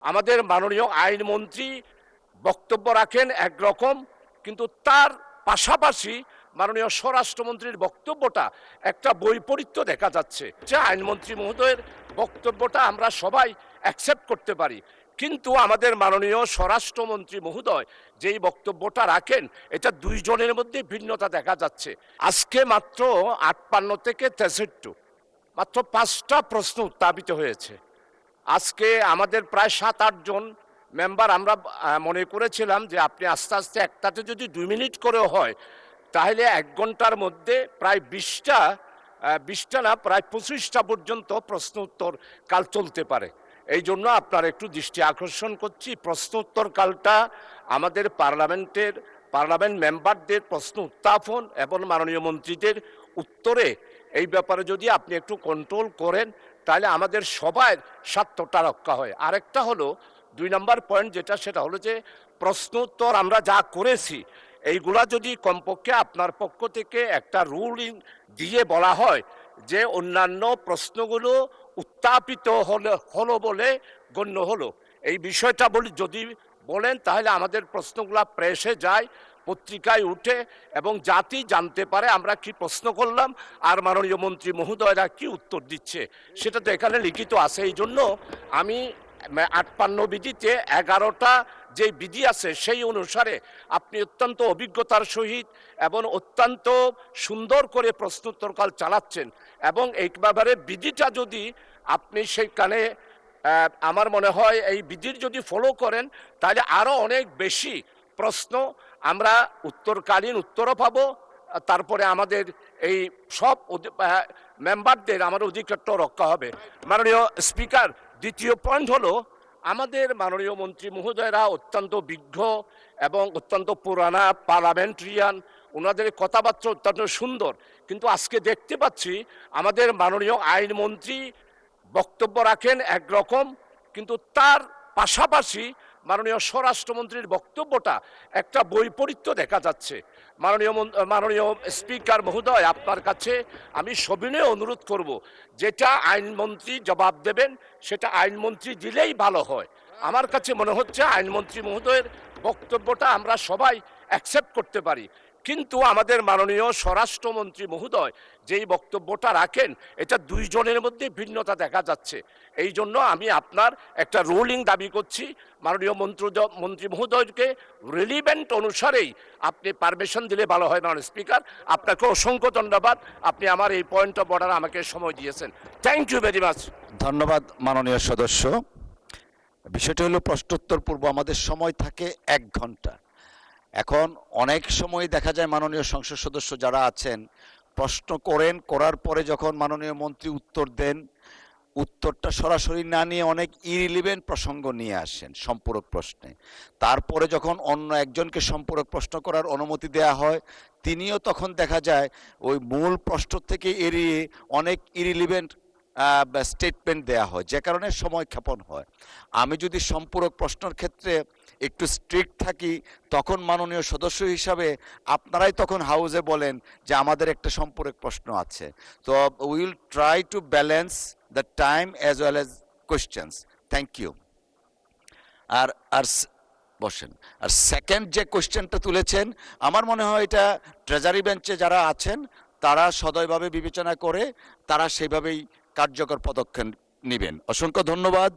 আমাদের মাননীয় আইনমন্ত্রী বক্তব্য রাখেন একরকম, কিন্তু তার পাশাপাশি মাননীয় স্বরাষ্ট্রমন্ত্রীর বক্তব্যটা একটা বৈপরীত্য দেখা যাচ্ছে। যে আইনমন্ত্রী মহোদয়ের বক্তব্যটা আমরা সবাই অ্যাকসেপ্ট করতে পারি, কিন্তু আমাদের মাননীয় স্বরাষ্ট্রমন্ত্রী মহোদয় যেই বক্তব্যটা রাখেন এটা দুইজনের মধ্যে ভিন্নতা দেখা যাচ্ছে। আজকে মাত্র ৫৮ থেকে ৬৩ মাত্র ৫টা প্রশ্ন উত্থাপিত হয়েছে। আজকে আমাদের প্রায় ৭-৮ জন মেম্বার আমরা মনে করেছিলাম যে আপনি আস্তে আস্তে একটাতে যদি ২ মিনিট করেও হয় তাহলে ১ ঘন্টার মধ্যে প্রায় ২০টা না প্রায় ২৫টা পর্যন্ত প্রশ্ন উত্তর কাল চলতে পারে। এই জন্য আপনার একটু দৃষ্টি আকর্ষণ করছি, প্রশ্ন উত্তর কালটা আমাদের পার্লামেন্ট মেম্বারদের প্রশ্ন উত্থাপন এবং মাননীয় মন্ত্রীদের উত্তরে এই ব্যাপারে যদি আপনি একটু কন্ট্রোল করেন তাহলে আমাদের সবার স্বার্থটা রক্ষা হয়। আরেকটা হলো ২ নম্বর পয়েন্ট যেটা, সেটা হলো যে প্রশ্ন উত্তর আমরা যা করেছি এইগুলা যদি কমপক্ষে আপনার পক্ষ থেকে একটা রুলিং দিয়ে বলা হয় যে অন্যান্য প্রশ্নগুলো উত্থাপিত হলো বলে গণ্য হলো, এই বিষয়টা যদি বলেন তাহলে আমাদের প্রশ্নগুলা প্রেসে যায়, পত্রিকায় উঠে এবং জাতি জানতে পারে আমরা কি প্রশ্ন করলাম আর মাননীয় মন্ত্রী মহোদয়রা কি উত্তর দিচ্ছে, সেটা তো এখানে লিখিত আছে। এই জন্য আমি ৫৮ বিধিতে ১১টা যে বিধি আছে সেই অনুসারে আপনি অত্যন্ত অভিজ্ঞতার সহিত এবং অত্যন্ত সুন্দর করে প্রশ্নোত্তরকাল চালাচ্ছেন, এবং এই ব্যাপারে বিধিটা যদি আপনি সেইখানে আমার মনে হয় এই বিধির যদি ফলো করেন তাহলে আরও অনেক বেশি প্রশ্ন আমরা উত্তরকালীন উত্তরও পাবো, তারপরে আমাদের এই সব মেম্বারদের আমার অধিকারটা রক্ষা হবে। মাননীয় স্পিকার, দ্বিতীয় পয়েন্ট হলো আমাদের মাননীয় মন্ত্রী মহোদয়রা অত্যন্ত বিজ্ঞ এবং অত্যন্ত পুরানা পার্লামেন্টারিয়ান, ওনাদের কথাবার্তা অত্যন্ত সুন্দর, কিন্তু আজকে দেখতে পাচ্ছি আমাদের মাননীয় আইনমন্ত্রী বক্তব্য রাখেন একরকম, কিন্তু তার পাশাপাশি মাননীয় স্বরাষ্ট্রমন্ত্রীর বক্তব্যটা একটা বৈপরীত্য দেখা যাচ্ছে। মাননীয় স্পিকার মহোদয়, আপনার কাছে আমি সবিনয়ে অনুরোধ করব, যেটা আইনমন্ত্রী জবাব দেবেন সেটা আইনমন্ত্রী দিলেই ভালো হয়। আমার কাছে মনে হচ্ছে আইনমন্ত্রী মহোদয়ের বক্তব্যটা আমরা সবাই অ্যাকসেপ্ট করতে পারি, কিন্তু আমাদের মাননীয় স্বরাষ্ট্রমন্ত্রী মহোদয় যেই বক্তব্যটা রাখেন এটা দুইজনের মধ্যে ভিন্নতা দেখা যাচ্ছে। এই জন্য আমি আপনার একটা রুলিং দাবি করছি, মাননীয় মন্ত্রী মহোদয়কে রিলিভেন্ট অনুসারেই আপনি পারমিশন দিলে ভালো হয়। মাননীয় স্পিকার, আপনাকে অসংখ্য ধন্যবাদ, আপনি আমার এই পয়েন্ট অফ অর্ডার আমাকে সময় দিয়েছেন। Thank you very much. ধন্যবাদ মাননীয় সদস্য। বিষয়টি হলো প্রশ্নোত্তর পূর্ব আমাদের সময় থাকে ১ ঘন্টা। এখন অনেক সময় দেখা যায় মাননীয় সংসদ সদস্য যারা আছেন প্রশ্ন করার পরে যখন মাননীয় মন্ত্রী উত্তর দেন, উত্তরটা সরাসরি না নিয়ে অনেক ইরিলিভেন্ট প্রসঙ্গ নিয়ে আসেন সম্পূরক প্রশ্নে। তারপরে যখন অন্য একজনকে সম্পূরক প্রশ্ন করার অনুমতি দেয়া হয় তিনিও তখন দেখা যায় ওই মূল প্রশ্ন থেকে এড়িয়ে অনেক ইরিলিভেন্ট স্টেটমেন্ট দেয়া হয়, যে কারণে সময় ক্ষেপণ হয়। আমি যদি সম্পূরক প্রশ্নের ক্ষেত্রে একটু স্ট্রিক্ট থাকি তখন মাননীয় সদস্য হিসাবে আপনারাই তখন হাউসে বলেন যে আমাদের একটা সম্পূরক প্রশ্ন আছে। তো will try to balance the time as well as questions. Thank you. আর বসেন। আর সেকেন্ড যে কোয়েশ্চেনটা তুলেছেন আমার মনে হয় এটা ট্রেজারি বেঞ্চে যারা আছেন তারা সদয়ভাবে বিবেচনা করে তারা সেইভাবেই কার্যকর পদক্ষেপ নেবেন। অসংখ্য ধন্যবাদ।